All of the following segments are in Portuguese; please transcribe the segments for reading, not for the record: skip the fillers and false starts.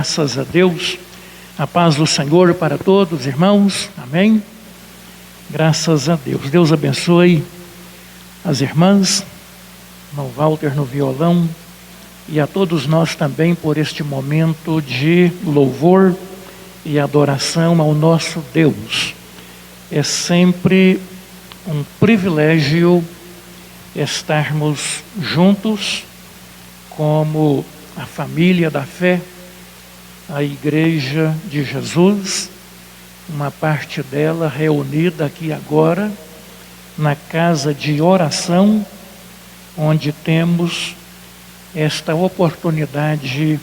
Graças a Deus, a paz do Senhor para todos, irmãos, amém? Graças a Deus. Deus abençoe as irmãs, irmão Walter no violão, e a todos nós também por este momento de louvor e adoração ao nosso Deus. É sempre um privilégio estarmos juntos como a família da fé, a Igreja de Jesus, uma parte dela reunida aqui agora, na casa de oração, onde temos esta oportunidade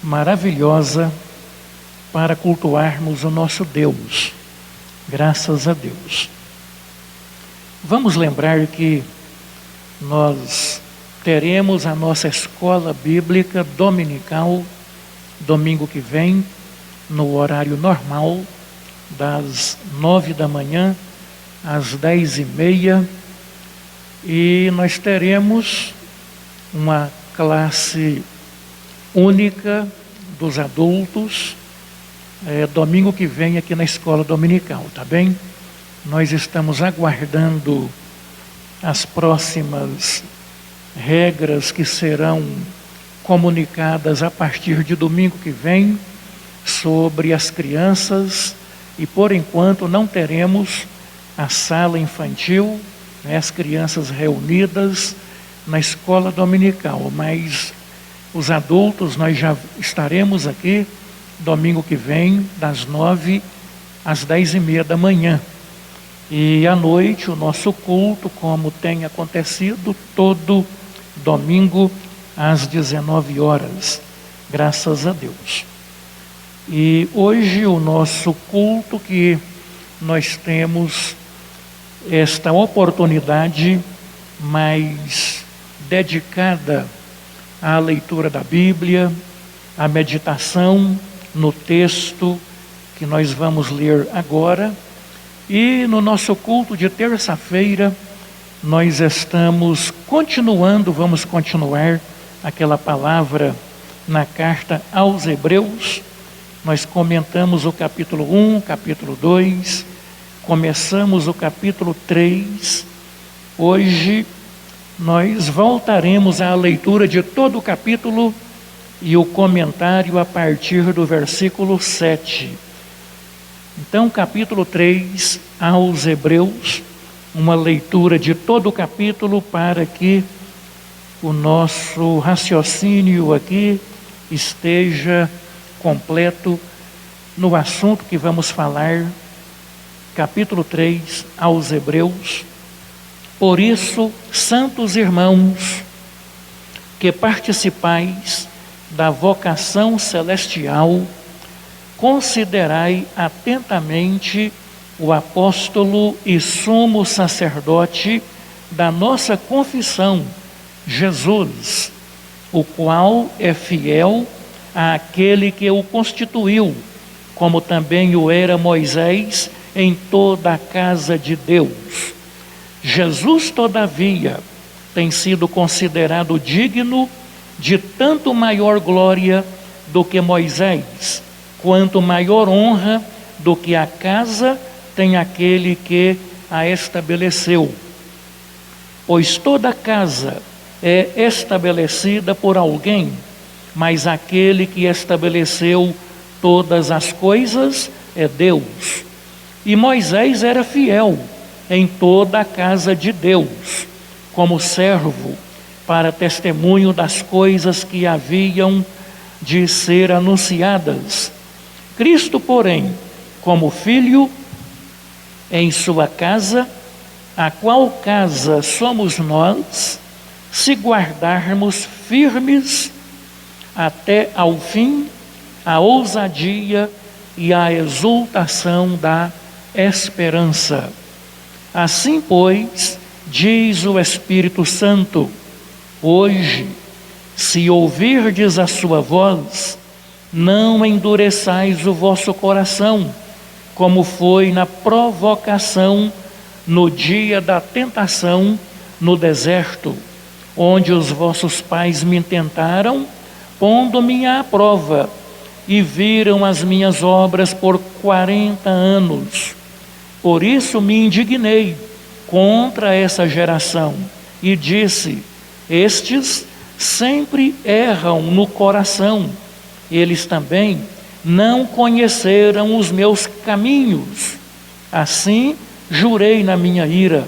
maravilhosa para cultuarmos o nosso Deus. Graças a Deus. Vamos lembrar que nós teremos a nossa escola bíblica dominical domingo que vem, no horário normal, das 9 da manhã às 10h30, e nós teremos uma classe única dos adultos, domingo que vem aqui na escola dominical, tá bem? Nós estamos aguardando as próximas regras que serão comunicadas a partir de domingo que vem sobre as crianças, e por enquanto não teremos a sala infantil, as crianças reunidas na escola dominical, mas os adultos nós já estaremos aqui domingo que vem das 9 às 10h30 da manhã, e à noite o nosso culto, como tem acontecido todo domingo às 19 horas, graças a Deus. E hoje o nosso culto, que nós temos esta oportunidade mais dedicada à leitura da Bíblia, à meditação no texto que nós vamos ler agora. E no nosso culto de terça-feira nós vamos continuar aquela palavra na carta aos Hebreus. Nós comentamos o capítulo 1, capítulo 2, começamos o capítulo 3. Hoje nós voltaremos à leitura de todo o capítulo e o comentário a partir do versículo 7. Então, capítulo 3 aos Hebreus, uma leitura de todo o capítulo para que o nosso raciocínio aqui esteja completo no assunto que vamos falar. Capítulo 3 aos Hebreus. Por isso, santos irmãos, que participais da vocação celestial, considerai atentamente o apóstolo e sumo sacerdote da nossa confissão, Jesus, o qual é fiel àquele que o constituiu, como também o era Moisés em toda a casa de Deus. Jesus, todavia, tem sido considerado digno de tanto maior glória do que Moisés, quanto maior honra do que a casa tem aquele que a estabeleceu. Pois toda casa é estabelecida por alguém, mas aquele que estabeleceu todas as coisas é Deus. E Moisés era fiel em toda a casa de Deus, como servo, para testemunho das coisas que haviam de ser anunciadas. Cristo, porém, como filho em sua casa, a qual casa somos nós, se guardarmos firmes até ao fim a ousadia e a exultação da esperança. Assim, pois, diz o Espírito Santo: hoje, se ouvirdes a sua voz, não endureçais o vosso coração, como foi na provocação no dia da tentação no deserto, onde os vossos pais me tentaram, pondo-me à prova, e viram as minhas obras por 40 anos. Por isso me indignei contra essa geração e disse: estes sempre erram no coração, eles também não conheceram os meus caminhos. Assim jurei na minha ira: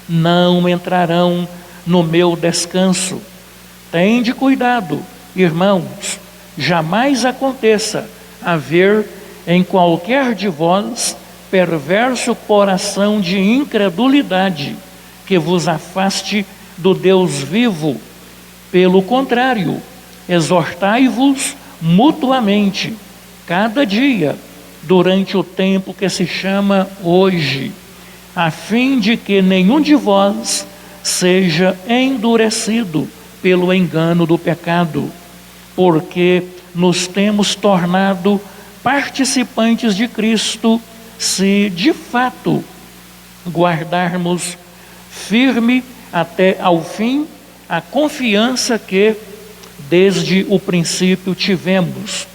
não entrarão no meu descanso. Tende cuidado, irmãos, jamais aconteça haver em qualquer de vós perverso coração de incredulidade que vos afaste do Deus vivo. Pelo contrário, exortai-vos mutuamente, cada dia, durante o tempo que se chama hoje, a fim de que nenhum de vós seja endurecido pelo engano do pecado, porque nos temos tornado participantes de Cristo, se de fato guardarmos firme até ao fim a confiança que desde o princípio tivemos.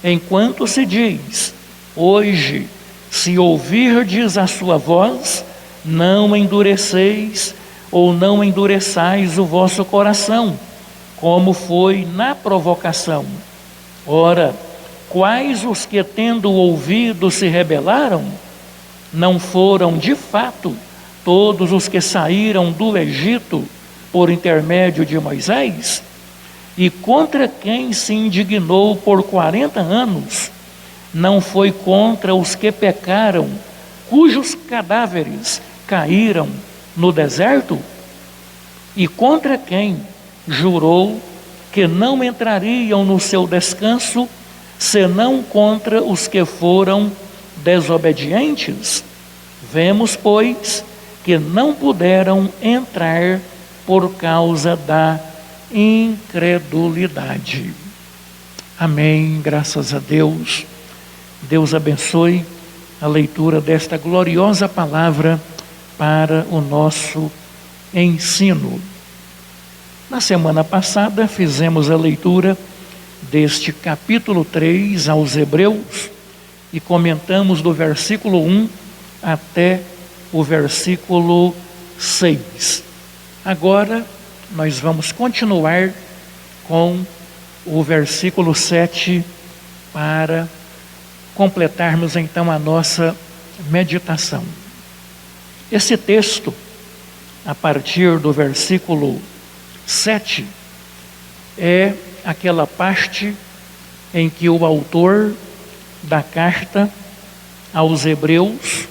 Enquanto se diz: hoje, se ouvirdes a sua voz, não endureceis ou não endureçais o vosso coração, como foi na provocação. Ora, quais os que, tendo ouvido, se rebelaram? Não foram de fato todos os que saíram do Egito por intermédio de Moisés? E contra quem se indignou por 40 anos? Não foi contra os que pecaram, cujos cadáveres caíram no deserto? E contra quem jurou que não entrariam no seu descanso, senão contra os que foram desobedientes? Vemos, pois, que não puderam entrar por causa da incredulidade. Amém, graças a Deus. Deus abençoe a leitura desta gloriosa palavra para o nosso ensino. Na semana passada fizemos a leitura deste capítulo 3 aos Hebreus e comentamos do versículo 1 até o versículo 6. Agora nós vamos continuar com o versículo 7 para completarmos então a nossa meditação. Esse texto, a partir do versículo 7, é aquela parte em que o autor da carta aos Hebreus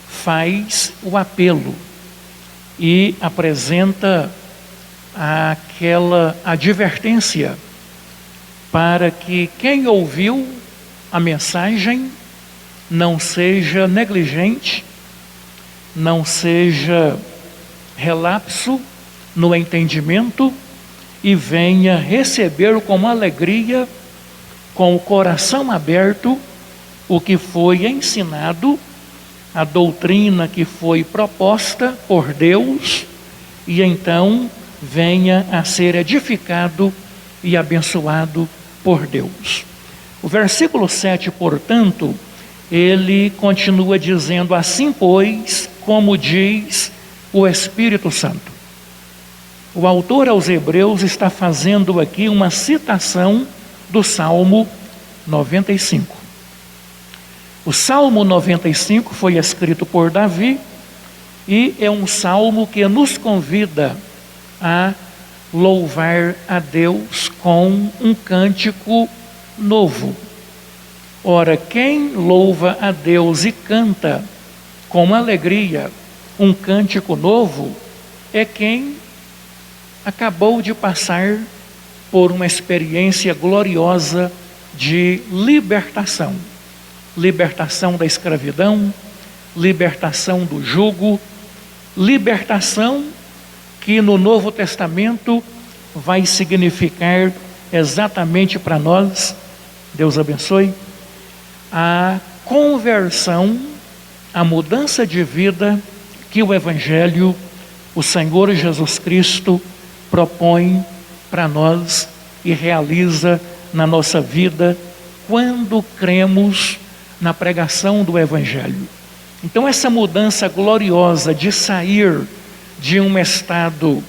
faz o apelo e apresenta aquela advertência para que quem ouviu a mensagem não seja negligente, não seja relapso no entendimento e venha receber com alegria, com o coração aberto, o que foi ensinado, a doutrina que foi proposta por Deus, e então venha a ser edificado e abençoado por Deus. O versículo 7, portanto, ele continua dizendo: assim, pois, como diz o Espírito Santo. O autor aos Hebreus está fazendo aqui uma citação do Salmo 95. O Salmo 95 foi escrito por Davi e é um salmo que nos convida a louvar a Deus com um cântico novo. Ora, quem louva a Deus e canta com alegria um cântico novo é quem acabou de passar por uma experiência gloriosa de libertação. Libertação da escravidão, libertação do jugo, libertação que no Novo Testamento vai significar exatamente para nós, Deus abençoe, a conversão, a mudança de vida que o Evangelho, o Senhor Jesus Cristo, propõe para nós e realiza na nossa vida quando cremos na pregação do Evangelho. Então essa mudança gloriosa de sair de um estado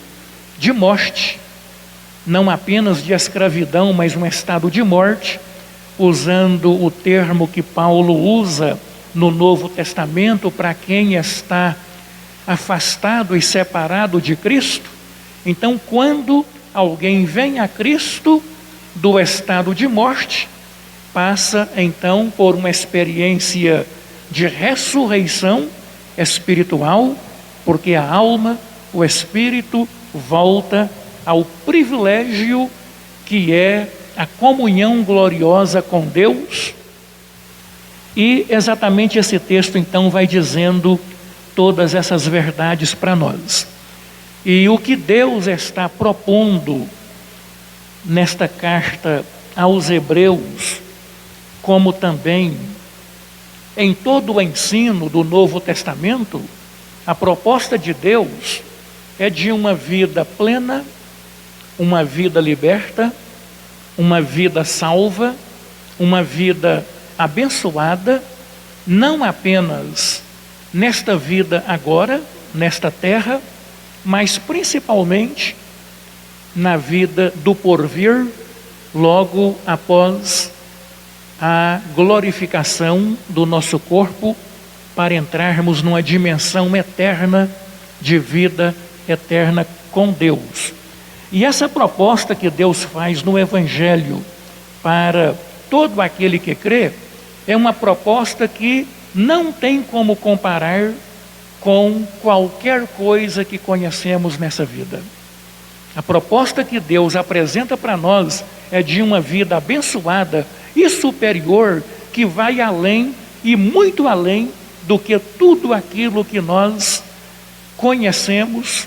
de morte, não apenas de escravidão, mas um estado de morte, usando o termo que Paulo usa no Novo Testamento para quem está afastado e separado de Cristo. Então, quando alguém vem a Cristo do estado de morte, passa então por uma experiência de ressurreição espiritual, porque a alma, o espírito, volta ao privilégio que é a comunhão gloriosa com Deus. E exatamente esse texto então vai dizendo todas essas verdades para nós. E o que Deus está propondo nesta carta aos Hebreus, como também em todo o ensino do Novo Testamento, a proposta de Deus é de uma vida plena, uma vida liberta, uma vida salva, uma vida abençoada, não apenas nesta vida agora, nesta terra, mas principalmente na vida do porvir, logo após a glorificação do nosso corpo, para entrarmos numa dimensão eterna de vida eterna com Deus. E essa proposta que Deus faz no Evangelho para todo aquele que crê, é uma proposta que não tem como comparar com qualquer coisa que conhecemos nessa vida. A proposta que Deus apresenta para nós é de uma vida abençoada e superior, que vai além e muito além do que tudo aquilo que nós conhecemos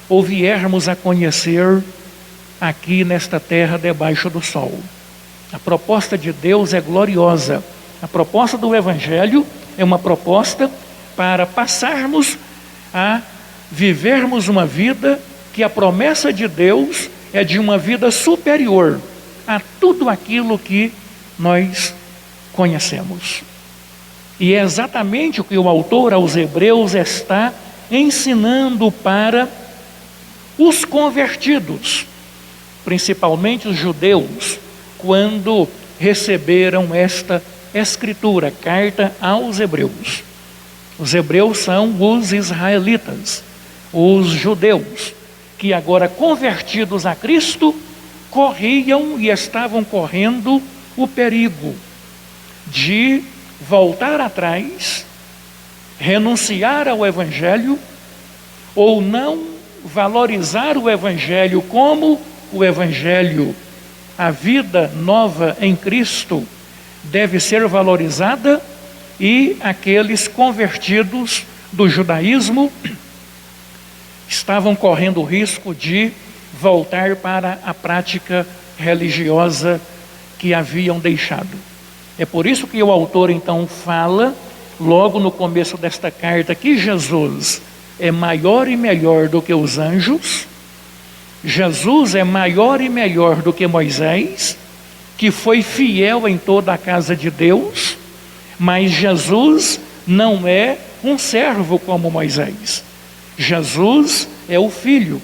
ou viermos a conhecer aqui nesta terra debaixo do sol. A proposta de Deus é gloriosa. A proposta do Evangelho é uma proposta para passarmos a vivermos uma vida que a promessa de Deus é de uma vida superior a tudo aquilo que nós conhecemos. E é exatamente o que o autor aos Hebreus está ensinando para os convertidos, principalmente os judeus, quando receberam esta escritura, carta aos Hebreus. Os hebreus são os israelitas, os judeus, que agora convertidos a Cristo, corriam e estavam correndo o perigo de voltar atrás, renunciar ao Evangelho, ou não valorizar o Evangelho como o Evangelho, a vida nova em Cristo, deve ser valorizada, e aqueles convertidos do judaísmo estavam correndo o risco de voltar para a prática religiosa que haviam deixado. É por isso que o autor então fala, logo no começo desta carta, que Jesus é maior e melhor do que os anjos, Jesus é maior e melhor do que Moisés, que foi fiel em toda a casa de Deus, mas Jesus não é um servo como Moisés. Jesus é o Filho,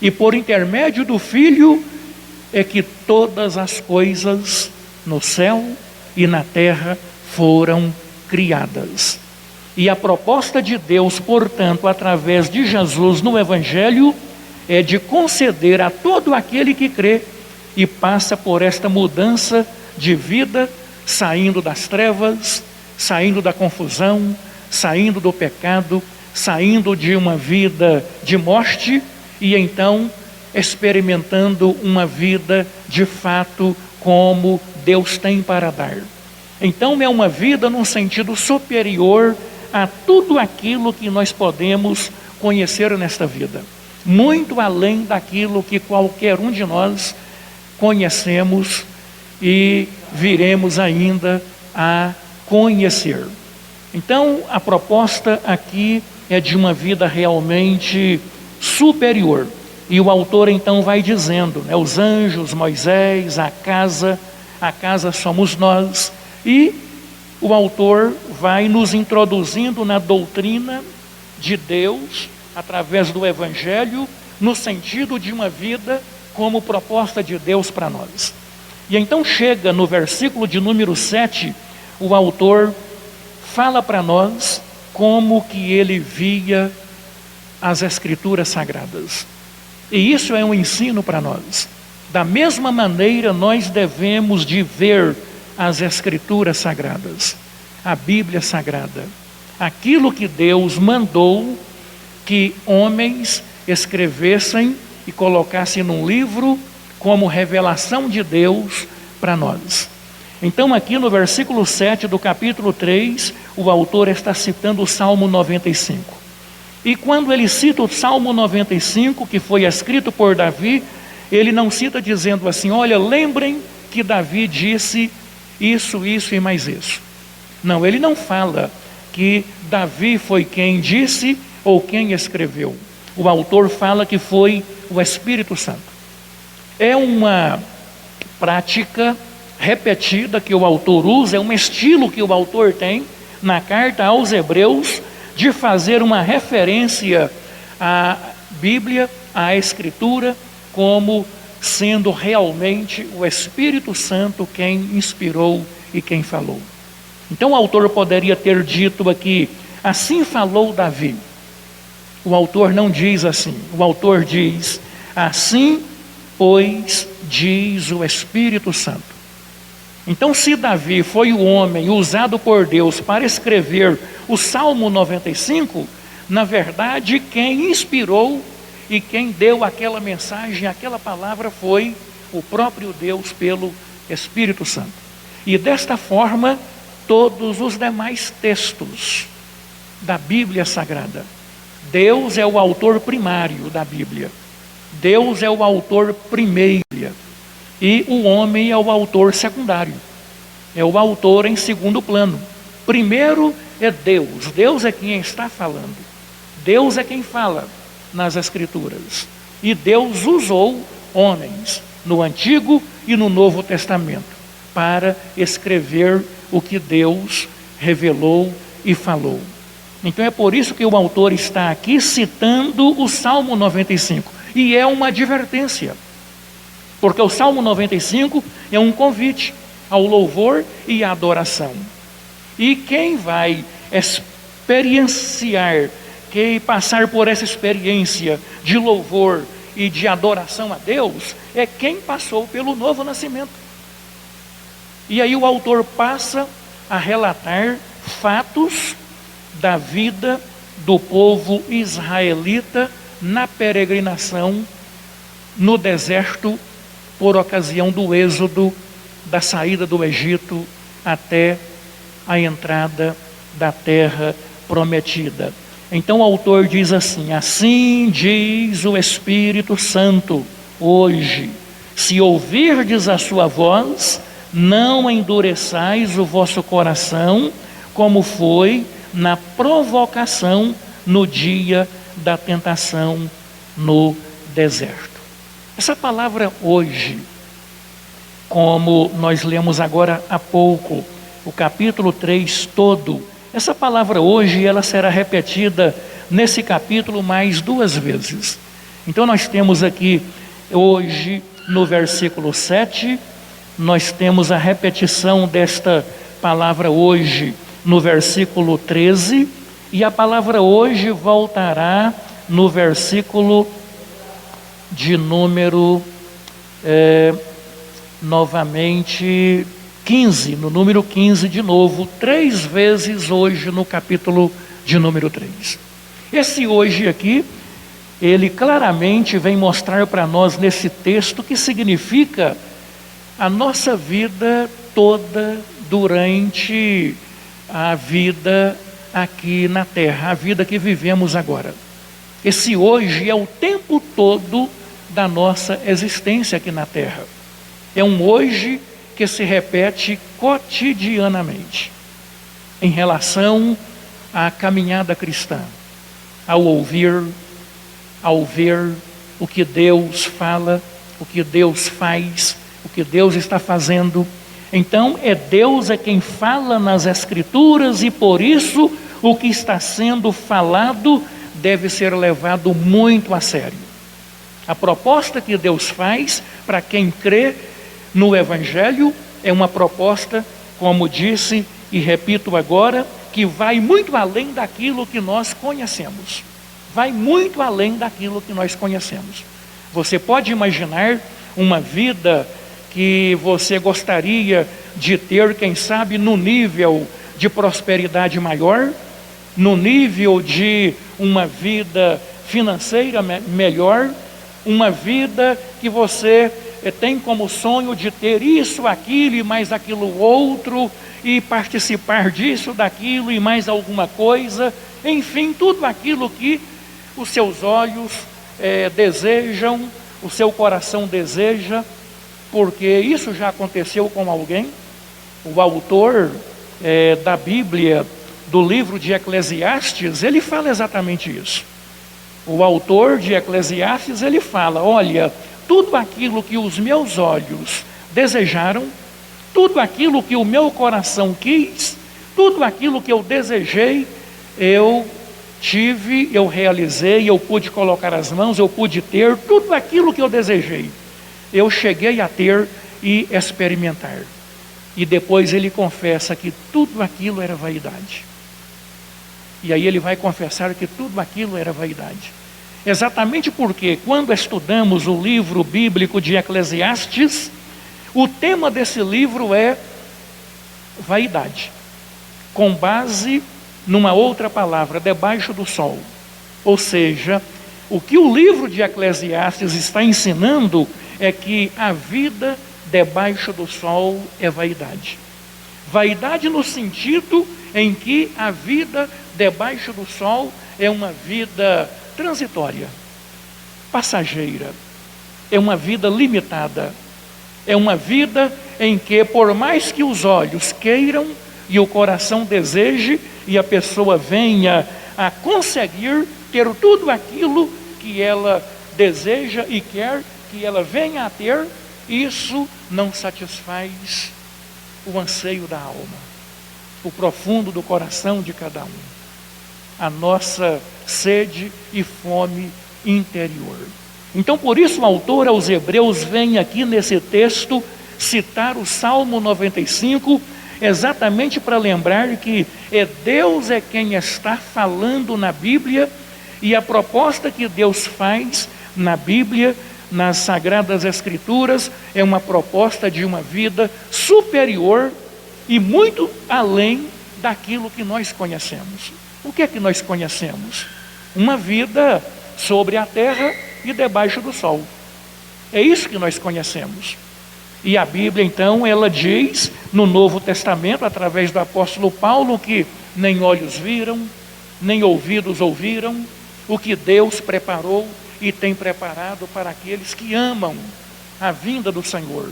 e por intermédio do Filho é que todas as coisas no céu e na terra foram criadas. E a proposta de Deus, portanto, através de Jesus no Evangelho, é de conceder a todo aquele que crê e passa por esta mudança de vida, saindo das trevas, saindo da confusão, saindo do pecado, saindo de uma vida de morte e então experimentando uma vida de fato como Deus tem para dar. Então é uma vida num sentido superior a tudo aquilo que nós podemos conhecer nesta vida, muito além daquilo que qualquer um de nós conhecemos e viremos ainda a conhecer. Então a proposta aqui é de uma vida realmente superior, E o autor então vai dizendo, né, os anjos, Moisés, a casa somos nós. E o autor vai nos introduzindo na doutrina de Deus, através do Evangelho, no sentido de uma vida como proposta de Deus para nós. E então chega no versículo de número 7, o autor fala para nós como que ele via as Escrituras Sagradas. E isso é um ensino para nós. Da mesma maneira, nós devemos de ver as Escrituras Sagradas, a Bíblia Sagrada, aquilo que Deus mandou que homens escrevessem e colocassem num livro como revelação de Deus para nós. Então aqui no versículo 7 do capítulo 3, o autor está citando o Salmo 95. E quando ele cita o Salmo 95, que foi escrito por Davi, ele não cita dizendo assim, olha, lembrem que Davi disse isso e mais isso. Não, ele não fala que Davi foi quem disse ou quem escreveu. O autor fala que foi o Espírito Santo. É uma prática repetida que o autor usa, é um estilo que o autor tem na carta aos Hebreus, de fazer uma referência à Bíblia, à Escritura, como sendo realmente o Espírito Santo quem inspirou e quem falou. Então o autor poderia ter dito aqui, assim falou Davi. O autor não diz assim, o autor diz, assim, pois, diz o Espírito Santo. Então, se Davi foi o homem usado por Deus para escrever o Salmo 95, na verdade, quem inspirou e quem deu aquela mensagem, aquela palavra foi o próprio Deus pelo Espírito Santo. E desta forma, todos os demais textos da Bíblia Sagrada. Deus é o autor primário da Bíblia. Deus é o autor primeiro. E o homem é o autor secundário. É o autor em segundo plano. Primeiro é Deus. Deus é quem está falando. Deus é quem fala nas Escrituras. E Deus usou homens no Antigo e no Novo Testamento para escrever o que Deus revelou e falou. Então é por isso que o autor está aqui citando o Salmo 95. E é uma advertência. Porque o Salmo 95 é um convite ao louvor e à adoração. E quem vai experienciar, quem passar por essa experiência de louvor e de adoração a Deus, é quem passou pelo novo nascimento. E aí o autor passa a relatar fatos da vida do povo israelita na peregrinação no deserto por ocasião do êxodo, da saída do Egito até a entrada da terra prometida. Então o autor diz assim, assim diz o Espírito Santo, hoje, se ouvirdes a sua voz, não endureçais o vosso coração, como foi na provocação no dia da tentação no deserto. Essa palavra hoje, como nós lemos agora há pouco, o capítulo 3 todo, essa palavra hoje, ela será repetida nesse capítulo mais 2 vezes. Então nós temos aqui, hoje, no versículo 7, nós temos a repetição desta palavra hoje no versículo 13, e a palavra hoje voltará no versículo de número novamente 15, no número 15 de novo, 3 vezes hoje no capítulo de número 3. Esse hoje aqui, ele claramente vem mostrar para nós nesse texto que significa a nossa vida toda durante a vida aqui na terra, a vida que vivemos agora. Esse hoje é o tempo todo da nossa existência aqui na terra. É um hoje que se repete cotidianamente em relação à caminhada cristã, ao ouvir, ao ver, o que Deus fala, o que Deus faz, o que Deus está fazendo. Então Deus é quem fala nas Escrituras, e por isso o que está sendo falado deve ser levado muito a sério. A proposta que Deus faz para quem crê no Evangelho é uma proposta, como disse e repito agora, que vai muito além daquilo que nós conhecemos. Vai muito além daquilo que nós conhecemos. Você pode imaginar uma vida que você gostaria de ter, quem sabe, no nível de prosperidade maior, no nível de uma vida financeira melhor, uma vida que você tem como sonho de ter isso, aquilo e mais aquilo outro, e participar disso, daquilo e mais alguma coisa, enfim, tudo aquilo que os seus olhos desejam, o seu coração deseja, porque isso já aconteceu com alguém. O autor da Bíblia, do livro de Eclesiastes, ele fala exatamente isso. O autor de Eclesiastes, ele fala: olha, tudo aquilo que os meus olhos desejaram, tudo aquilo que o meu coração quis, tudo aquilo que eu desejei, eu tive, eu realizei, eu pude colocar as mãos, eu pude ter, tudo aquilo que eu desejei, eu cheguei a ter e experimentar. E depois ele confessa que tudo aquilo era vaidade. E aí ele vai confessar que tudo aquilo era vaidade. Exatamente porque quando estudamos o livro bíblico de Eclesiastes, o tema desse livro é vaidade, com base numa outra palavra, debaixo do sol. Ou seja, o que o livro de Eclesiastes está ensinando é que a vida debaixo do sol é vaidade. Vaidade no sentido em que a vida debaixo do sol é uma vida transitória, passageira, é uma vida limitada, é uma vida em que, por mais que os olhos queiram e o coração deseje, e a pessoa venha a conseguir ter tudo aquilo que ela deseja e quer que ela venha a ter, isso não satisfaz o anseio da alma, o profundo do coração de cada um, a nossa sede e fome interior. Então, por isso o autor aos Hebreus vem aqui nesse texto citar o Salmo 95, exatamente para lembrar que Deus é quem está falando na Bíblia, e a proposta que Deus faz na Bíblia, nas Sagradas Escrituras, é uma proposta de uma vida superior e muito além daquilo que nós conhecemos. O que é que nós conhecemos? Uma vida sobre a terra e debaixo do sol. É isso que nós conhecemos. E a Bíblia, então, ela diz no Novo Testamento, através do apóstolo Paulo, que nem olhos viram, nem ouvidos ouviram, o que Deus preparou e tem preparado para aqueles que amam a vinda do Senhor,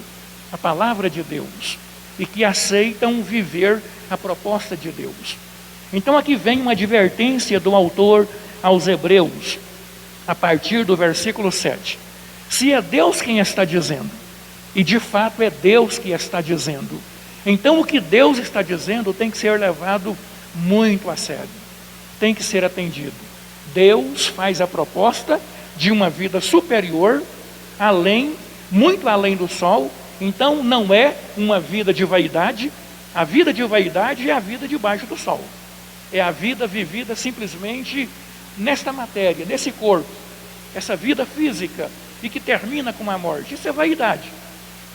a palavra de Deus, e que aceitam viver a proposta de Deus. Então aqui vem uma advertência do autor aos Hebreus, a partir do versículo 7. Se é Deus quem está dizendo, e de fato é Deus que está dizendo, então o que Deus está dizendo tem que ser levado muito a sério, tem que ser atendido. Deus faz a proposta de uma vida superior, além, muito além do sol. Então não é uma vida de vaidade. A vida de vaidade é a vida debaixo do sol, é a vida vivida simplesmente nesta matéria, nesse corpo, essa vida física, e que termina com a morte. Isso é vaidade.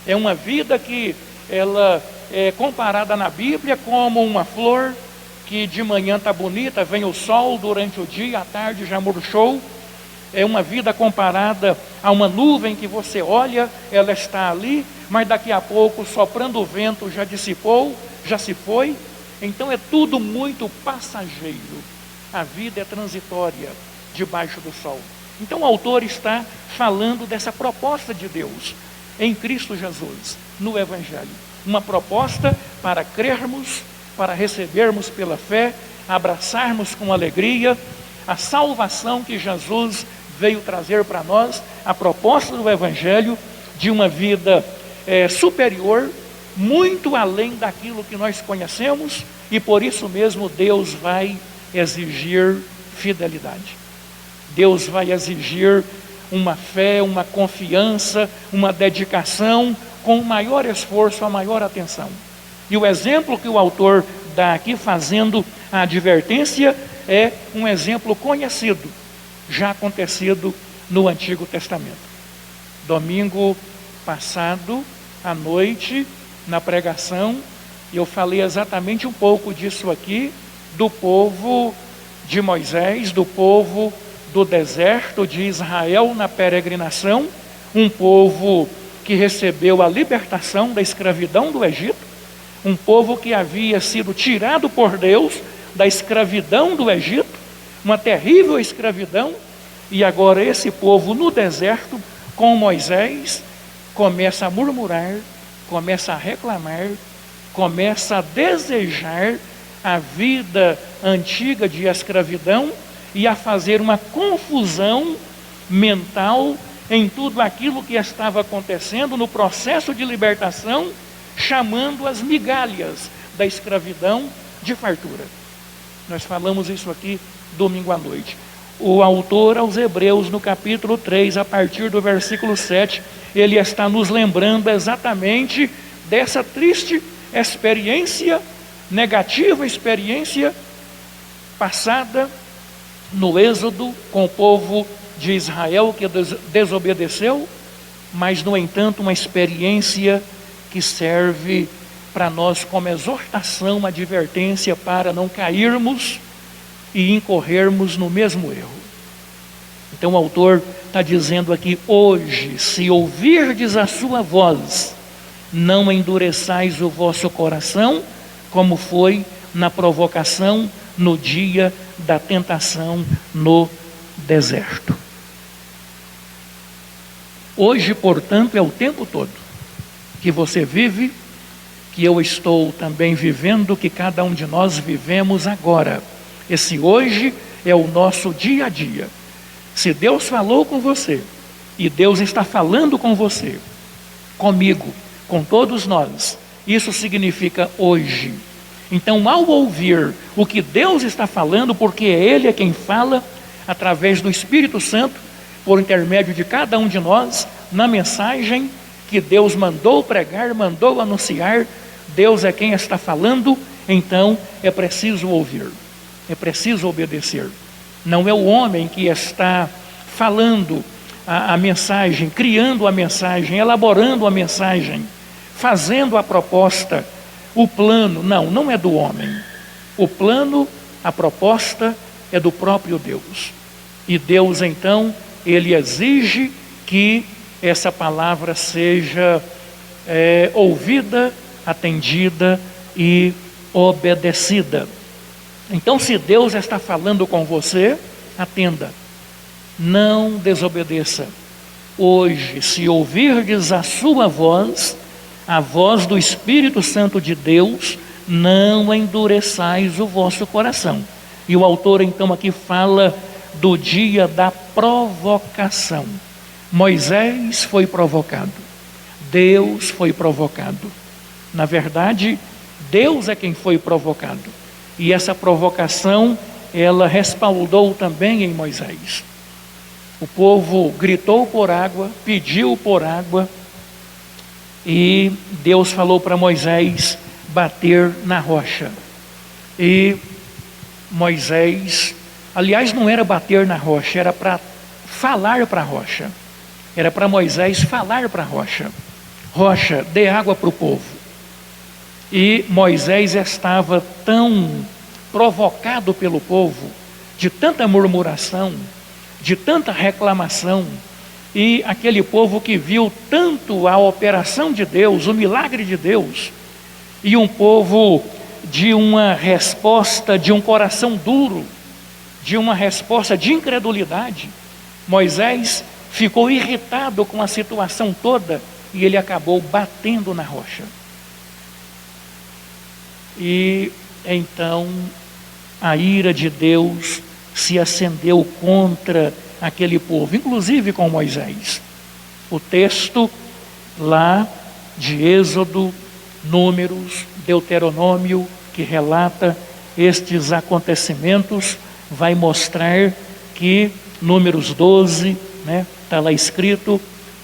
É uma vida que ela é comparada na Bíblia como uma flor que de manhã está bonita, vem o sol durante o dia, à tarde já murchou. É uma vida comparada a uma nuvem que você olha, ela está ali, mas daqui a pouco, soprando o vento, já dissipou, já se foi. Então é tudo muito passageiro. A vida é transitória debaixo do sol. Então o autor está falando dessa proposta de Deus em Cristo Jesus, no Evangelho. Uma proposta para crermos, para recebermos pela fé, abraçarmos com alegria a salvação que Jesus veio trazer para nós a proposta do Evangelho de uma vida superior, muito além daquilo que nós conhecemos, e por isso mesmo Deus vai exigir fidelidade. Deus vai exigir uma fé, uma confiança, uma dedicação com maior esforço, a maior atenção. E o exemplo que o autor dá aqui, fazendo a advertência, é um exemplo conhecido, já acontecido no Antigo Testamento. Domingo passado, à noite, na pregação, eu falei exatamente um pouco disso aqui, do povo de Moisés, do povo do deserto de Israel na peregrinação, um povo que recebeu a libertação da escravidão do Egito, um povo que havia sido tirado por Deus da escravidão do Egito, uma terrível escravidão, e agora esse povo no deserto, com Moisés, começa a murmurar, começa a reclamar, começa a desejar a vida antiga de escravidão e a fazer uma confusão mental em tudo aquilo que estava acontecendo no processo de libertação, chamando as migalhas da escravidão de fartura. Nós falamos isso aqui domingo à noite. O autor aos Hebreus, no capítulo 3, a partir do versículo 7, ele está nos lembrando exatamente dessa triste experiência, negativa experiência passada no Êxodo com o povo de Israel que desobedeceu, mas no entanto uma experiência que serve para nós como exortação, advertência para não cairmos e incorrermos no mesmo erro. Então o autor está dizendo aqui: hoje, se ouvirdes a sua voz, não endureçais o vosso coração, como foi na provocação no dia da tentação no deserto. Hoje, portanto, é o tempo todo que você vive, que eu estou também vivendo, que cada um de nós vivemos agora. Esse hoje é o nosso dia a dia. Se Deus falou com você, e Deus está falando com você, comigo, com todos nós, isso significa hoje. Então, ao ouvir o que Deus está falando, porque Ele é quem fala, através do Espírito Santo, por intermédio de cada um de nós, na mensagem que Deus mandou pregar, mandou anunciar, Deus é quem está falando, então é preciso ouvir, é preciso obedecer. Não é o homem que está falando a mensagem, criando a mensagem, elaborando a mensagem, fazendo a proposta, o plano, não é do homem. O plano, a proposta é do próprio Deus. E Deus, então, Ele exige que essa palavra seja ouvida, atendida e obedecida. Então, se Deus está falando com você, atenda. Não desobedeça. Hoje, se ouvirdes a sua voz, a voz do Espírito Santo de Deus, não endureçais o vosso coração. E o autor então aqui fala do dia da provocação. Moisés foi provocado, Deus foi provocado. Na verdade, Deus é quem foi provocado. E essa provocação, ela respaldou também em Moisés. O povo gritou por água, pediu por água, e Deus falou para Moisés bater na rocha. E Moisés, aliás, não era bater na rocha, era para falar para a rocha. Era para Moisés falar para a rocha: rocha, dê água para o povo. E Moisés estava tão provocado pelo povo, de tanta murmuração, de tanta reclamação, e aquele povo que viu tanto a operação de Deus, o milagre de Deus, e um povo de uma resposta, de um coração duro, de uma resposta de incredulidade, Moisés ficou irritado com a situação toda e ele acabou batendo na rocha. E então a ira de Deus se acendeu contra aquele povo, inclusive com Moisés. O texto lá de Êxodo, Números, Deuteronômio, que relata estes acontecimentos, vai mostrar que Números 12, está lá escrito,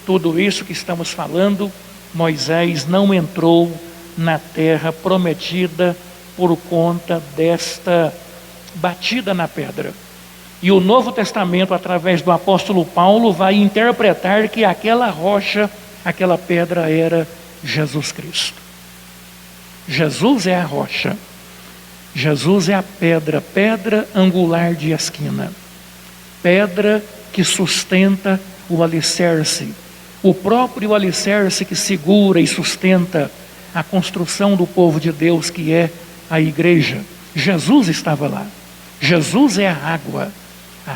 tudo isso que estamos falando, Moisés não entrou na terra prometida por conta desta batida na pedra. E o Novo Testamento, através do apóstolo Paulo, vai interpretar que aquela rocha, aquela pedra era Jesus Cristo. Jesus é a rocha. Jesus é a pedra, pedra angular de esquina. Pedra que sustenta o alicerce. O próprio alicerce que segura e sustenta a construção do povo de Deus, que é a igreja. Jesus estava lá. Jesus é a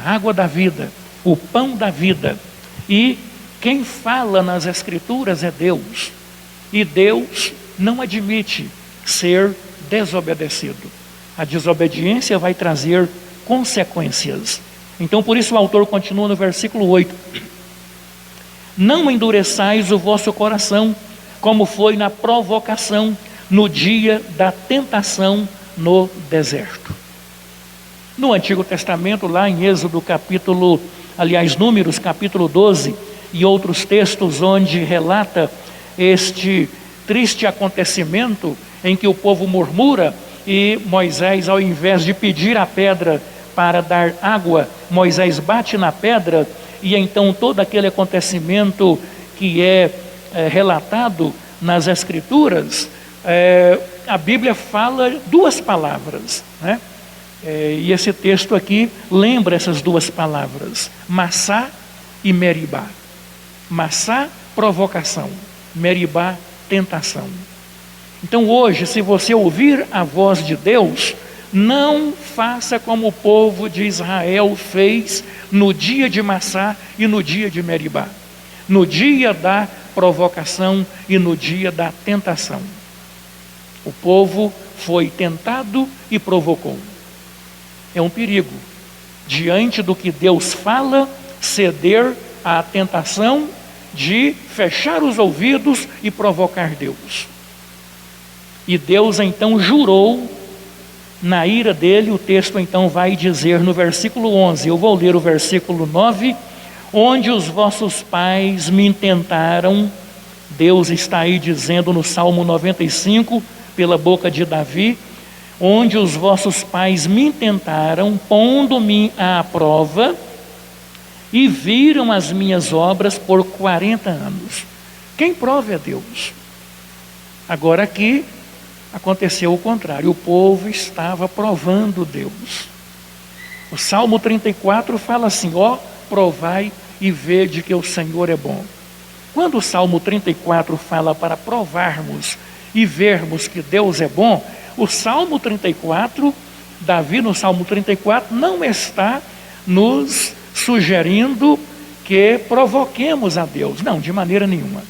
água da vida, o pão da vida. E quem fala nas Escrituras é Deus. E Deus não admite ser desobedecido. A desobediência vai trazer consequências. Então, por isso o autor continua no versículo 8. Não endureçais o vosso coração, como foi na provocação, no dia da tentação no deserto. No Antigo Testamento, lá em Êxodo Números capítulo 12, e outros textos onde relata este triste acontecimento em que o povo murmura e Moisés, ao invés de pedir a pedra para dar água, Moisés bate na pedra, e então todo aquele acontecimento que é relatado nas Escrituras, a Bíblia fala duas palavras, e esse texto aqui lembra essas duas palavras, Massá e Meribá. Massá, provocação, Meribá, tentação. Então hoje, se você ouvir a voz de Deus, não faça como o povo de Israel fez no dia de Massá e no dia de Meribá, no dia da provocação e no dia da tentação. O povo foi tentado e provocou. É um perigo, diante do que Deus fala, ceder à tentação de fechar os ouvidos e provocar Deus. E Deus então jurou, na ira dele, o texto então vai dizer no versículo 11, eu vou ler o versículo 9, onde os vossos pais me tentaram, Deus está aí dizendo no Salmo 95, pela boca de Davi, onde os vossos pais me tentaram, pondo-me à prova, e viram as minhas obras por 40 anos. Quem prova é Deus. Agora aqui, aconteceu o contrário, o povo estava provando Deus. O Salmo 34 fala assim, provai e vede que o Senhor é bom. Quando o Salmo 34 fala para provarmos e vermos que Deus é bom, o Salmo 34, Davi no Salmo 34, não está nos sugerindo que provoquemos a Deus, não, de maneira nenhuma.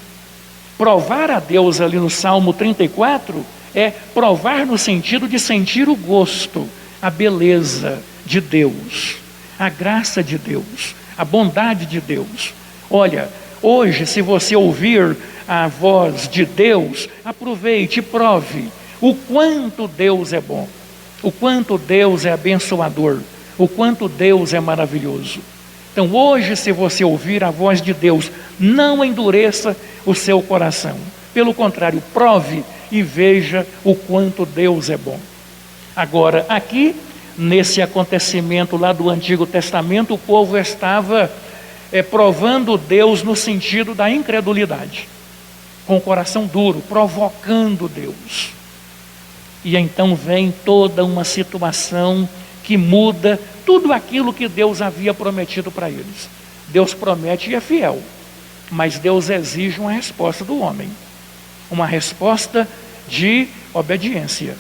Provar a Deus ali no Salmo 34 é provar no sentido de sentir o gosto, a beleza de Deus, a graça de Deus, a bondade de Deus. Olha, hoje, se você ouvir a voz de Deus, aproveite e prove o quanto Deus é bom, o quanto Deus é abençoador, o quanto Deus é maravilhoso. Então hoje, se você ouvir a voz de Deus, não endureça o seu coração. Pelo contrário, prove e veja o quanto Deus é bom. Agora, aqui, nesse acontecimento lá do Antigo Testamento, o povo estava provando Deus no sentido da incredulidade, com o coração duro, provocando Deus. E então vem toda uma situação que muda tudo aquilo que Deus havia prometido para eles. Deus promete e é fiel, mas Deus exige uma resposta do homem, uma resposta de obediência,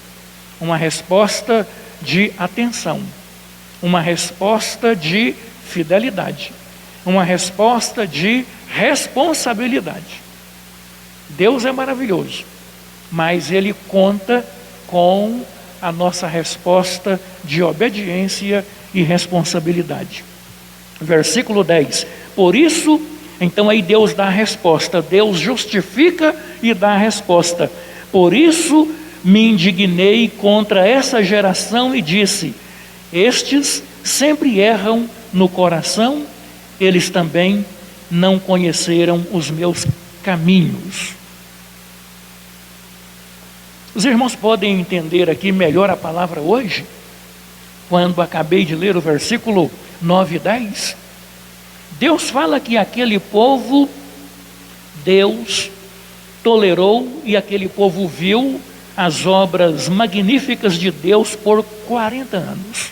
uma resposta de atenção, uma resposta de fidelidade, uma resposta de responsabilidade. Deus é maravilhoso, mas Ele conta com a nossa resposta de obediência e responsabilidade. Versículo 10. Por isso, então aí Deus dá a resposta. Deus justifica e dá a resposta. Por isso me indignei contra essa geração e disse: estes sempre erram no coração, eles também não conheceram os meus caminhos. Os irmãos podem entender aqui melhor a palavra hoje, quando acabei de ler o versículo 9 e 10. Deus fala que aquele povo, Deus tolerou e aquele povo viu as obras magníficas de Deus por 40 anos.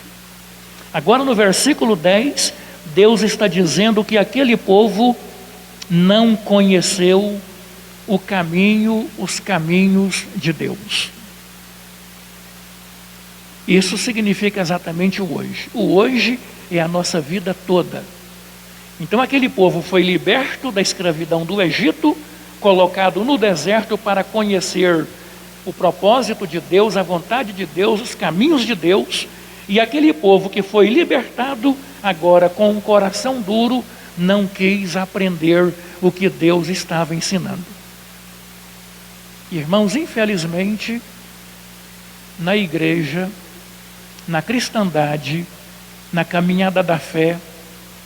Agora no versículo 10, Deus está dizendo que aquele povo não conheceu o caminho, os caminhos de Deus. Isso significa exatamente o hoje. O hoje é a nossa vida toda. Então aquele povo foi liberto da escravidão do Egito, colocado no deserto para conhecer o propósito de Deus, a vontade de Deus, os caminhos de Deus. E aquele povo que foi libertado, agora com um coração duro, não quis aprender o que Deus estava ensinando. Irmãos, infelizmente, na igreja, na cristandade, na caminhada da fé,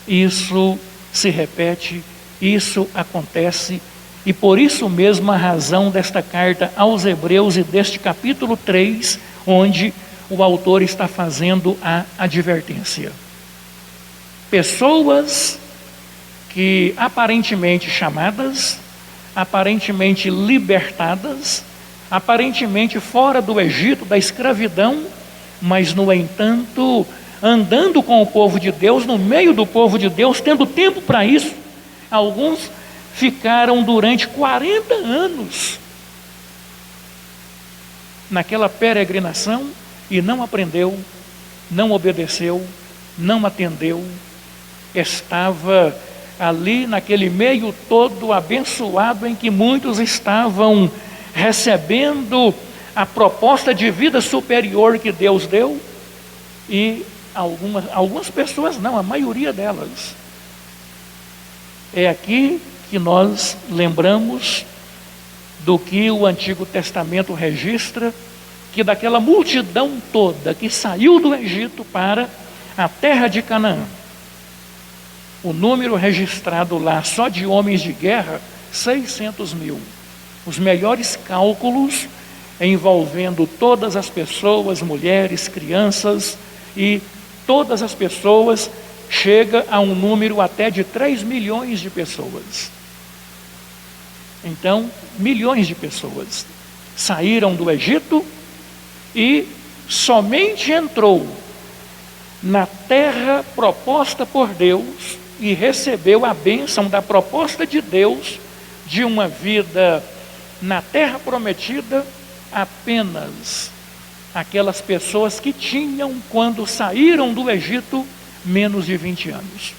isso se repete, isso acontece, e por isso mesmo a razão desta carta aos Hebreus e deste capítulo 3, onde o autor está fazendo a advertência. Pessoas que aparentemente chamadas, aparentemente libertadas, aparentemente fora do Egito, da escravidão, mas no entanto, andando com o povo de Deus, no meio do povo de Deus, tendo tempo para isso. Alguns ficaram durante 40 anos naquela peregrinação e não aprendeu, não obedeceu, não atendeu, estava ali naquele meio todo abençoado em que muitos estavam recebendo a proposta de vida superior que Deus deu, e algumas pessoas não, a maioria delas. É aqui que nós lembramos do que o Antigo Testamento registra, que daquela multidão toda que saiu do Egito para a terra de Canaã, o número registrado lá só de homens de guerra, 600 mil. Os melhores cálculos envolvendo todas as pessoas, mulheres, crianças e todas as pessoas, chega a um número até de 3 milhões de pessoas. Então, milhões de pessoas saíram do Egito e somente entrou na terra proposta por Deus e recebeu a bênção da proposta de Deus de uma vida na terra prometida apenas aquelas pessoas que tinham, quando saíram do Egito, menos de 20 anos.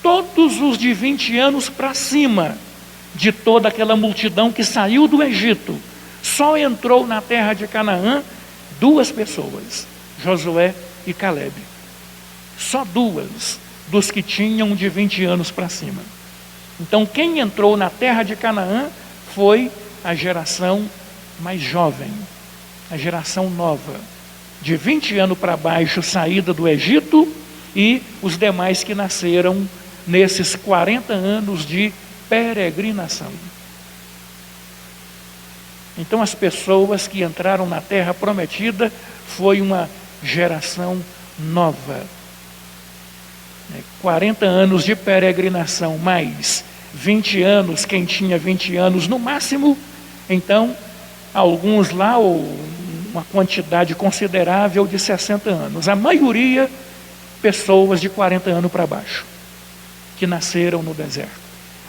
Todos os de 20 anos para cima, de toda aquela multidão que saiu do Egito, só entrou na terra de Canaã 2 pessoas, Josué e Caleb. Só 2 dos que tinham de 20 anos para cima. Então quem entrou na terra de Canaã foi a geração mais jovem, a geração nova, de 20 anos para baixo, saída do Egito, e os demais que nasceram nesses 40 anos de peregrinação. Então as pessoas que entraram na terra prometida foi uma geração nova. 40 anos de peregrinação, mais 20 anos, quem tinha 20 anos no máximo, então alguns lá, uma quantidade considerável de 60 anos. A maioria, pessoas de 40 anos para baixo, que nasceram no deserto.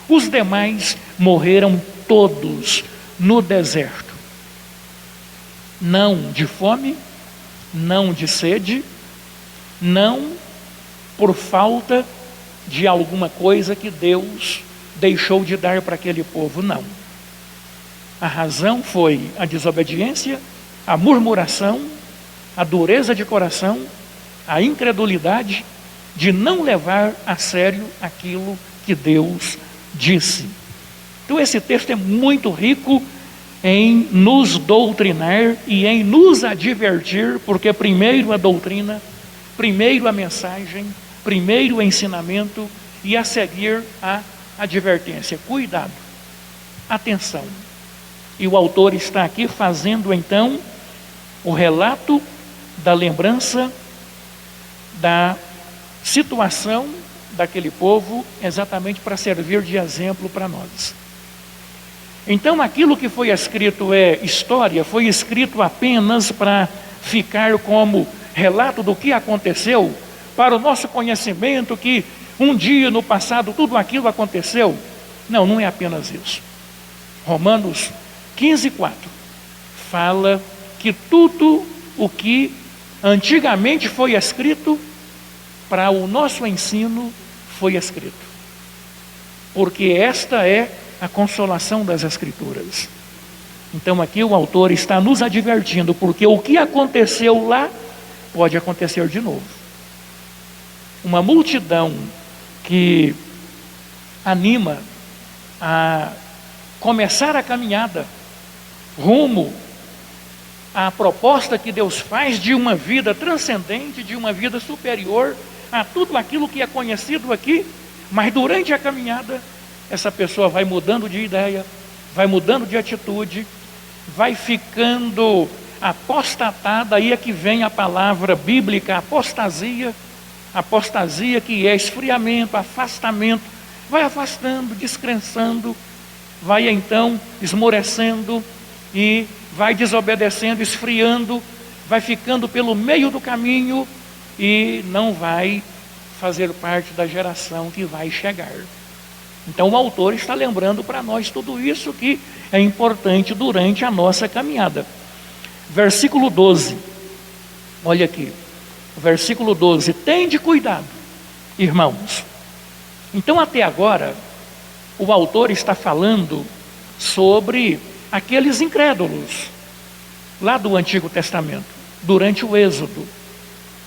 Os demais morreram todos no deserto. Não de fome, não de sede, não por falta de alguma coisa que Deus deixou de dar para aquele povo, não. A razão foi a desobediência, a murmuração, a dureza de coração, a incredulidade de não levar a sério aquilo que Deus disse. Então esse texto é muito rico em nos doutrinar e em nos advertir, porque primeiro a doutrina, primeiro a mensagem, primeiro o ensinamento e a seguir a advertência. Cuidado, atenção. E o autor está aqui fazendo então o relato da lembrança da situação daquele povo, exatamente para servir de exemplo para nós. Então aquilo que foi escrito é história, foi escrito apenas para ficar como relato do que aconteceu, para o nosso conhecimento que um dia no passado tudo aquilo aconteceu. Não, não é apenas isso. Romanos 15:4 fala que tudo o que antigamente foi escrito para o nosso ensino foi escrito, porque esta é a consolação das Escrituras. Então aqui o autor está nos advertindo, porque o que aconteceu lá pode acontecer de novo. Uma multidão que anima a começar a caminhada rumo à proposta que Deus faz de uma vida transcendente, de uma vida superior a tudo aquilo que é conhecido aqui, mas durante a caminhada essa pessoa vai mudando de ideia, vai mudando de atitude, vai ficando apostatada. Aí é que vem a palavra bíblica apostasia, apostasia que é esfriamento, afastamento, vai afastando, descrençando, vai então esmorecendo e vai desobedecendo, esfriando, vai ficando pelo meio do caminho e não vai fazer parte da geração que vai chegar. Então o autor está lembrando para nós tudo isso que é importante durante a nossa caminhada. Versículo 12, olha aqui, versículo 12: tende cuidado, irmãos. Então até agora o autor está falando sobre aqueles incrédulos lá do Antigo Testamento, durante o Êxodo,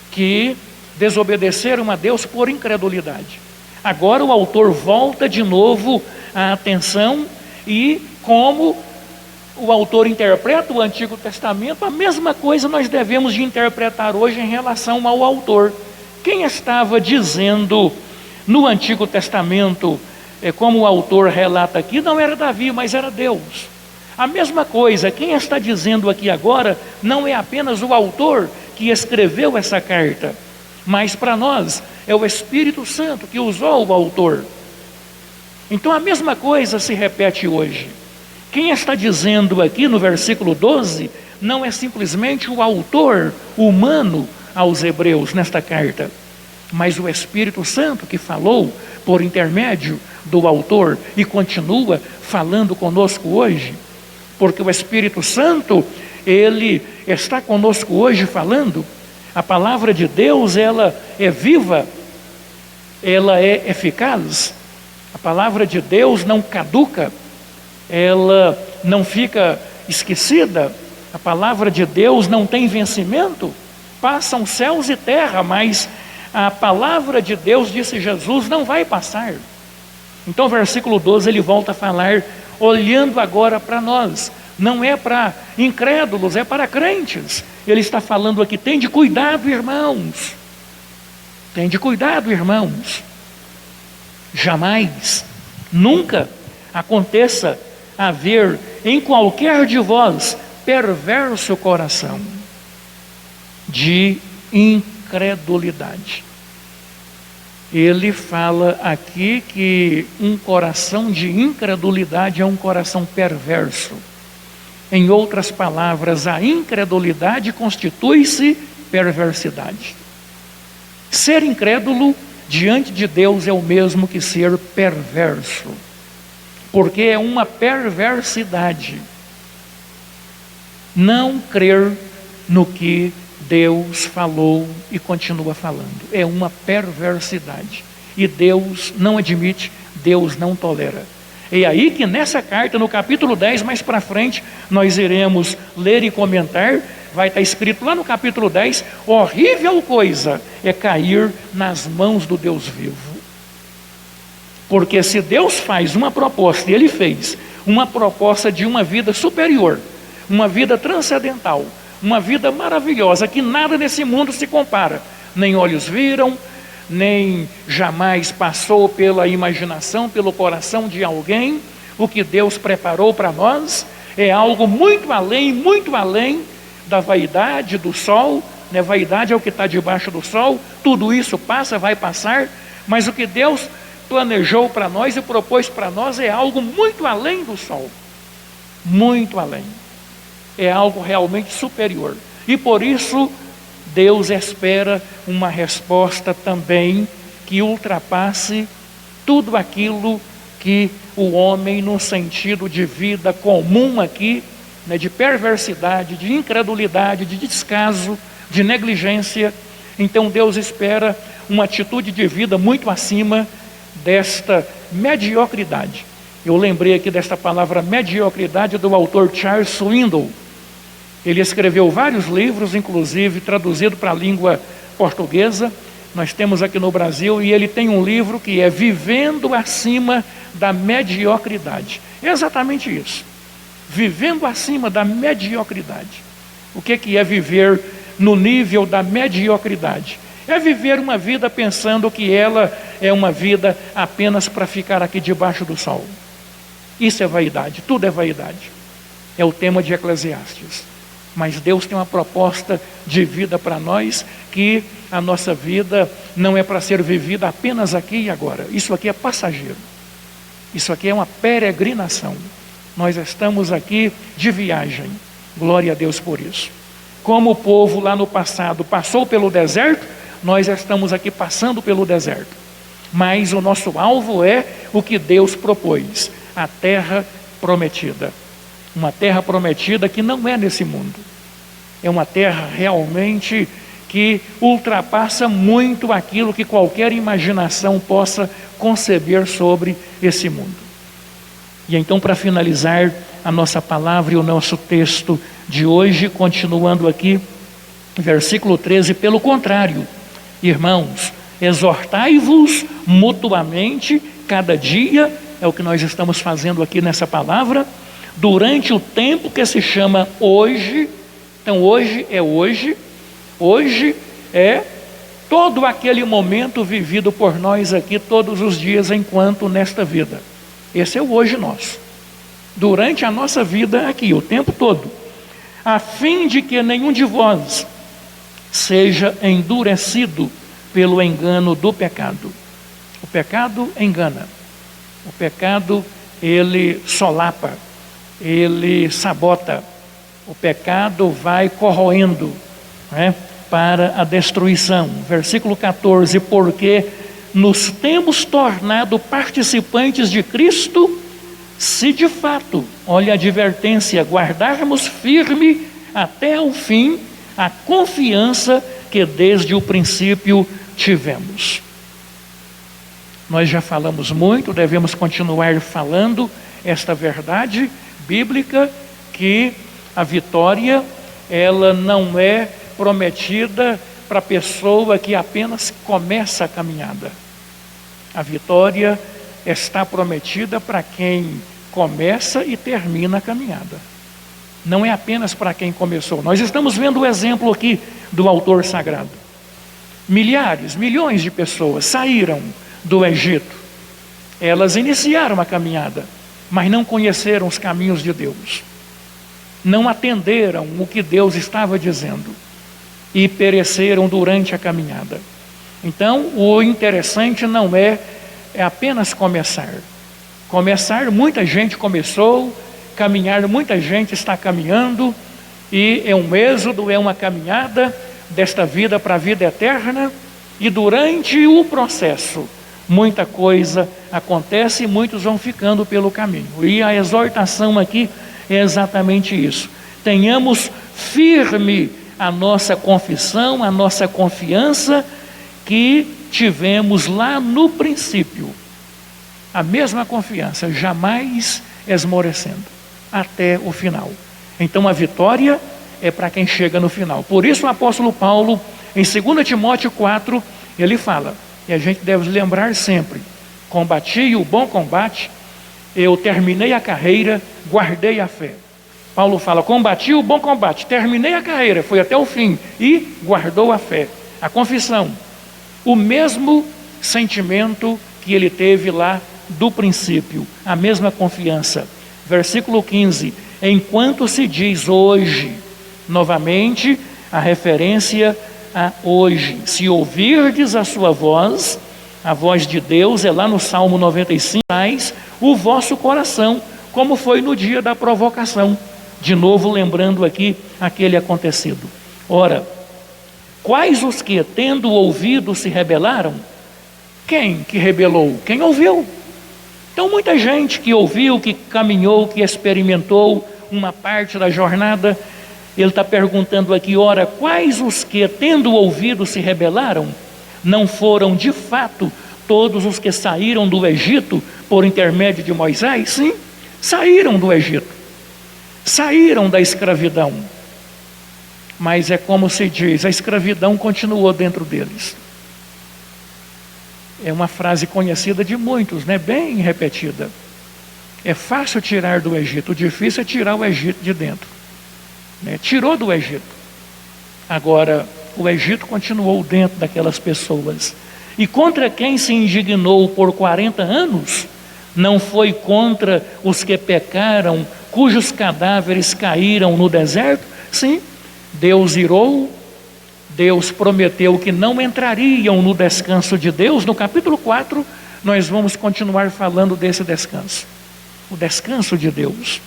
que desobedeceram a Deus por incredulidade. Agora o autor volta de novo a atenção e como o autor interpreta o Antigo Testamento, a mesma coisa nós devemos de interpretar hoje em relação ao autor. Quem estava dizendo no Antigo Testamento, como o autor relata aqui, não era Davi, mas era Deus. A mesma coisa, quem está dizendo aqui agora não é apenas o autor que escreveu essa carta, mas para nós é o Espírito Santo que usou o autor. Então a mesma coisa se repete hoje. Quem está dizendo aqui no versículo 12 não é simplesmente o autor humano aos hebreus nesta carta, mas o Espírito Santo que falou por intermédio do autor e continua falando conosco hoje, porque o Espírito Santo, ele está conosco hoje falando. A palavra de Deus, ela é viva, ela é eficaz. A palavra de Deus não caduca, ela não fica esquecida. A palavra de Deus não tem vencimento. Passam céus e terra, mas a palavra de Deus, disse Jesus, não vai passar. Então o versículo 12 ele volta a falar, olhando agora para nós. Não é para incrédulos, é para crentes. Ele está falando aqui, tende cuidado, irmãos. Tende cuidado, irmãos. Jamais, nunca aconteça haver em qualquer de vós perverso coração de incredulidade. Ele fala aqui que um coração de incredulidade é um coração perverso. Em outras palavras, a incredulidade constitui-se perversidade. Ser incrédulo diante de Deus é o mesmo que ser perverso, porque é uma perversidade não crer no que Deus falou e continua falando. É uma perversidade, e Deus não admite, Deus não tolera. É aí que nessa carta, no capítulo 10, mais para frente, nós iremos ler e comentar, vai estar escrito lá no capítulo 10, horrível coisa é cair nas mãos do Deus vivo. Porque se Deus faz uma proposta, e Ele fez uma proposta de uma vida superior, uma vida transcendental, uma vida maravilhosa, que nada nesse mundo se compara, nem olhos viram, nem jamais passou pela imaginação, pelo coração de alguém. O que Deus preparou para nós é algo muito além da vaidade do sol, né? Vaidade é o que está debaixo do sol, tudo isso passa, vai passar, mas o que Deus planejou para nós e propôs para nós é algo muito além do sol, muito além, é algo realmente superior, e por isso Deus espera uma resposta também que ultrapasse tudo aquilo que o homem, no sentido de vida comum aqui, né, de perversidade, de incredulidade, de descaso, de negligência. Então Deus espera uma atitude de vida muito acima desta mediocridade. Eu lembrei aqui desta palavra mediocridade do autor Charles Swindoll. Ele escreveu vários livros, inclusive traduzido para a língua portuguesa. Nós temos aqui no Brasil, e ele tem um livro que é Vivendo Acima da Mediocridade. É exatamente isso. Vivendo acima da mediocridade. O que é viver no nível da mediocridade? É viver uma vida pensando que ela é uma vida apenas para ficar aqui debaixo do sol. Isso é vaidade, tudo é vaidade. É o tema de Eclesiastes. Mas Deus tem uma proposta de vida para nós, que a nossa vida não é para ser vivida apenas aqui e agora. Isso aqui é passageiro. Isso aqui é uma peregrinação. Nós estamos aqui de viagem. Glória a Deus por isso. Como o povo lá no passado passou pelo deserto, nós estamos aqui passando pelo deserto. Mas o nosso alvo é o que Deus propôs, a terra prometida. Uma terra prometida que não é nesse mundo. É uma terra realmente que ultrapassa muito aquilo que qualquer imaginação possa conceber sobre esse mundo. E então, para finalizar a nossa palavra e o nosso texto de hoje, continuando aqui, versículo 13, pelo contrário, irmãos, exortai-vos mutuamente cada dia, é o que nós estamos fazendo aqui nessa palavra, durante o tempo que se chama hoje. Então hoje é todo aquele momento vivido por nós aqui todos os dias enquanto nesta vida. Esse é o hoje nosso, durante a nossa vida aqui, o tempo todo, a fim de que nenhum de vós seja endurecido pelo engano do pecado. O pecado engana, o pecado ele solapa, ele sabota, o pecado vai corroendo, né, para a destruição. Versículo 14, porque nos temos tornado participantes de Cristo, se de fato, olha a advertência, guardarmos firme até o fim a confiança que desde o princípio tivemos. Nós já falamos muito, devemos continuar falando esta verdade bíblica, que a vitória, ela não é prometida para a pessoa que apenas começa a caminhada. A vitória está prometida para quem começa e termina a caminhada. Não é apenas para quem começou. Nós estamos vendo o exemplo aqui do autor sagrado. Milhares, milhões de pessoas saíram do Egito. Elas iniciaram a caminhada, mas não conheceram os caminhos de Deus. Não atenderam o que Deus estava dizendo e pereceram durante a caminhada. Então, o interessante não é apenas começar. Começar, muita gente começou, caminhar, muita gente está caminhando, e é um êxodo, é uma caminhada desta vida para a vida eterna, e durante o processo, muita coisa acontece e muitos vão ficando pelo caminho. E a exortação aqui é exatamente isso. Tenhamos firme a nossa confissão, a nossa confiança que tivemos lá no princípio. A mesma confiança, jamais esmorecendo, até o final. Então a vitória, é para quem chega no final. Por isso o apóstolo Paulo, em 2 Timóteo 4, ele fala, e a gente deve lembrar sempre: combati o bom combate, eu terminei a carreira, guardei a fé. Paulo fala, combati o bom combate, terminei a carreira, foi até o fim e guardou a fé. A confissão, o mesmo sentimento que ele teve lá do princípio, a mesma confiança. Versículo 15, enquanto se diz hoje, novamente a referência a hoje, se ouvirdes a sua voz, a voz de Deus é lá no Salmo 95, o vosso coração, como foi no dia da provocação. De novo lembrando aqui aquele acontecido. Ora, quais os que, tendo ouvido, se rebelaram? Quem que rebelou? Quem ouviu. Então muita gente que ouviu, que caminhou, que experimentou uma parte da jornada, ele está perguntando aqui, ora, quais os que, tendo ouvido, se rebelaram? Não foram de fato todos os que saíram do Egito por intermédio de Moisés? Sim, saíram do Egito, saíram da escravidão, mas é como se diz, a escravidão continuou dentro deles. É uma frase conhecida de muitos, né? Bem repetida. É fácil tirar do Egito, o difícil é tirar o Egito de dentro, né? Tirou do Egito, agora o Egito continuou dentro daquelas pessoas. E contra quem se indignou por 40 anos? Não foi contra os que pecaram, cujos cadáveres caíram no deserto? Sim, Deus irou, Deus prometeu que não entrariam no descanso de Deus. No capítulo 4, nós vamos continuar falando desse descanso, o descanso de Deus,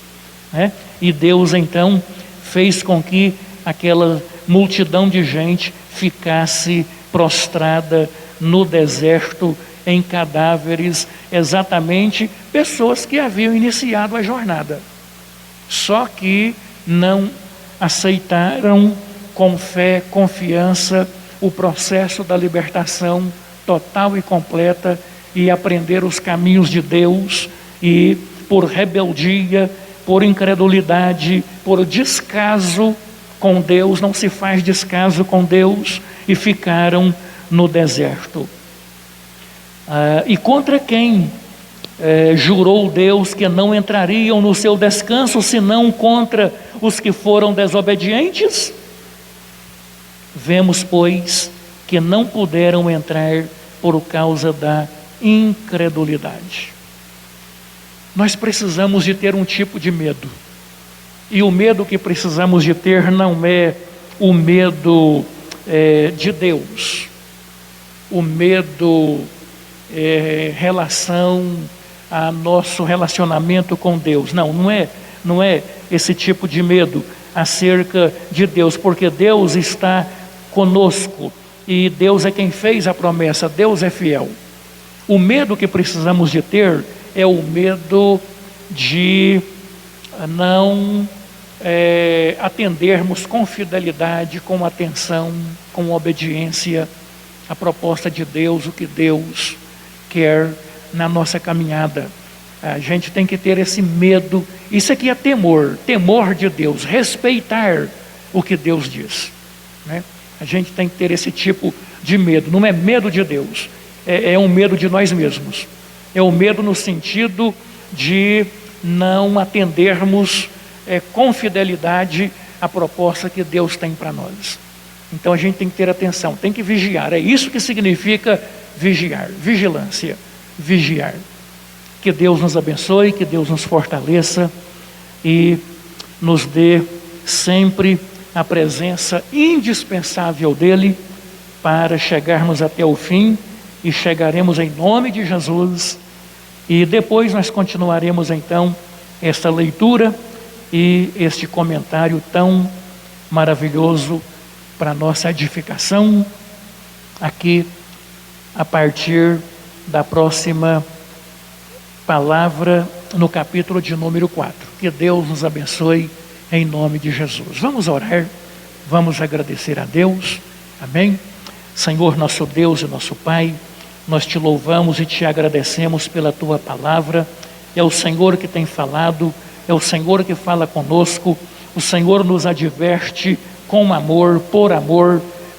né? E Deus então fez com que aquela multidão de gente ficasse prostrada no deserto, em cadáveres, exatamente pessoas que haviam iniciado a jornada, só que não aceitaram com fé, confiança, o processo da libertação total e completa, e aprender os caminhos de Deus, e por rebeldia, por incredulidade, por descaso com Deus, não se faz descaso com Deus, e ficaram no deserto. E contra quem jurou Deus que não entrariam no seu descanso, senão contra os que foram desobedientes? Vemos, pois, que não puderam entrar por causa da incredulidade. Nós precisamos de ter um tipo de medo, e o medo que precisamos de ter não é o medo de Deus, o medo relação a nosso relacionamento com Deus. Não é esse tipo de medo acerca de Deus, porque Deus está conosco e Deus é quem fez a promessa, Deus é fiel. O medo que precisamos de ter é o medo de não atendermos com fidelidade, com atenção, com obediência a proposta de Deus, o que Deus quer na nossa caminhada. A gente tem que ter esse medo. Isso aqui é temor de Deus, respeitar o que Deus diz, né? A gente tem que ter esse tipo de medo. Não é medo de Deus, é um medo de nós mesmos. É um medo no sentido de não atendermos com fidelidade a proposta que Deus tem para nós. Então a gente tem que ter atenção, tem que vigiar. É isso que significa vigiar, vigilância, vigiar. Que Deus nos abençoe, que Deus nos fortaleça e nos dê sempre a presença indispensável dEle para chegarmos até o fim, e chegaremos em nome de Jesus. E depois nós continuaremos então esta leitura e este comentário tão maravilhoso para nossa edificação aqui a partir da próxima palavra no capítulo de número 4. Que Deus nos abençoe em nome de Jesus. Vamos orar, vamos agradecer a Deus. Amém? Senhor, nosso Deus e nosso Pai, nós te louvamos e te agradecemos pela tua palavra. É o Senhor que tem falado, é o Senhor que fala conosco. o Senhor nos adverte com amor,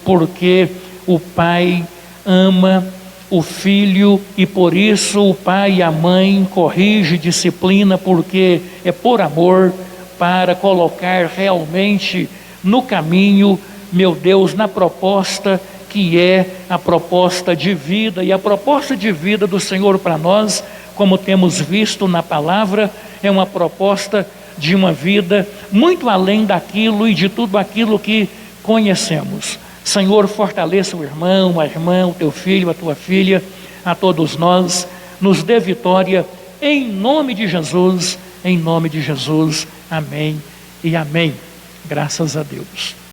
porque o Pai ama o Filho e por isso o pai e a mãe corrige, disciplina, porque é por amor, para colocar realmente no caminho, meu Deus, na proposta que é a proposta de vida. E a proposta de vida do Senhor para nós, como temos visto na palavra, é uma proposta de uma vida muito além daquilo e de tudo aquilo que conhecemos. Senhor, fortaleça o irmão, a irmã, o teu filho, a tua filha, a todos nós, nos dê vitória, em nome de Jesus, amém e amém. Graças a Deus.